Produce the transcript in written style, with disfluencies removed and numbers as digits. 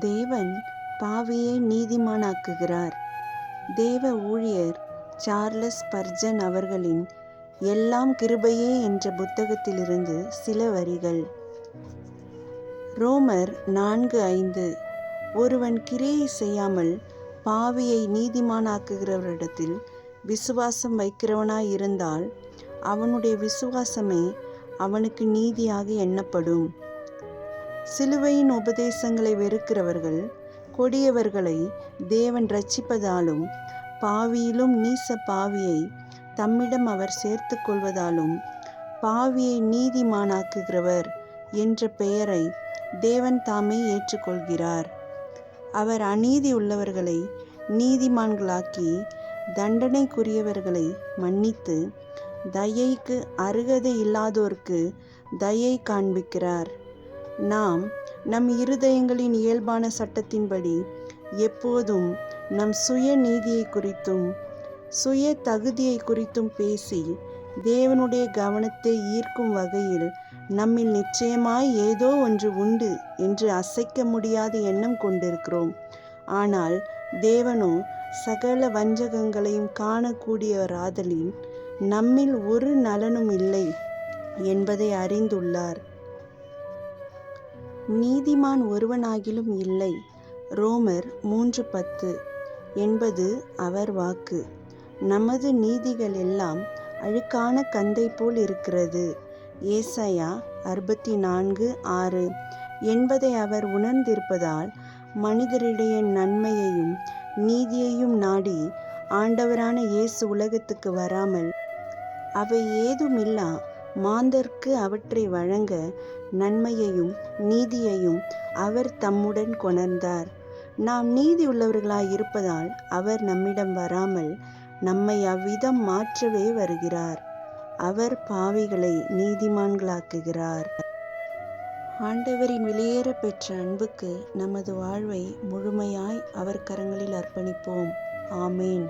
தேவன் பாவியை நீதிமானாக்குகிறார். தேவ ஊழியர் சார்லஸ் ஸ்பர்ஜன் அவர்களின் எல்லாம் கிருபையே என்ற புத்தகத்திலிருந்து சில வரிகள். ரோமர் 4:5. ஒருவன் கிரியை செய்யாமல் பாவியை நீதிமானாக்குகிறவரிடத்தில் விசுவாசம் வைக்கிறவனாயிருந்தால் அவனுடைய விசுவாசமே அவனுக்கு நீதியாக எண்ணப்படும். சிலுவையின் உபதேசங்களை வெறுக்கிறவர்கள் கொடியவர்களை தேவன் இரட்சிப்பதாலும் பாவியிலும் நீச பாவியை தம்மிடம் அவர் சேர்த்து கொள்வதாலும் பாவியை நீதிமானாக்குகிறவர் என்ற பெயரை தேவன் தாமே ஏற்றுக்கொள்கிறார். அவர் அநீதி உள்ளவர்களை நீதிமான்களாக்கி தண்டனைக்குரியவர்களை மன்னித்து தயைக்கு அருகதை இல்லாதோர்க்கு தயை காண்பிக்கிறார். நாம் நம் இருதயங்களின் இயல்பான சட்டத்தின்படி எப்போதும் நம் சுய நீதியை குறித்தும் சுய தகுதியை குறித்தும் பேசி தேவனுடைய கவனத்தை ஈர்க்கும் வகையில் நம்மில் நிச்சயமாய் ஏதோ ஒன்று உண்டு என்று அசைக்க முடியாத எண்ணம் கொண்டிருக்கிறோம். ஆனால் தேவனோ சகல வஞ்சகங்களையும் காணக்கூடியவராதலின் நம்மில் ஒரு நலனும் இல்லை என்பதை அறிந்துள்ளார். நீதிமான் ஒருவனாகிலும் இல்லை. ரோமர் 3:10 என்பது அவர் வாக்கு. நமது நீதிகள் எல்லாம் அழுக்கான கந்தை போல் இருக்கிறது. ஏசாயா 64:6 என்பதை அவர் உணர்ந்திருப்பதால் மனிதரிடையே நன்மையையும் நீதியையும் நாடி ஆண்டவரான இயேசு உலகத்துக்கு வராமல் அவை ஏதுமில்லா மாந்தர்க்கு அவற்றை வழங்க நன்மையையும் நீதியையும் அவர் தம்முடன் கொணர்ந்தார். நாம் நீதி உள்ளவர்களாய் இருப்பதால் அவர் நம்மிடம் வராமல் நம்மை அவ்விதம் மாற்றவே வருகிறார். அவர் பாவிகளை நீதிமான்களாக்குகிறார். ஆண்டவரின் வெளியேற பெற்ற அன்புக்கு நமது வாழ்வை முழுமையாய் அவர் கரங்களில் அர்ப்பணிப்போம். ஆமேன்.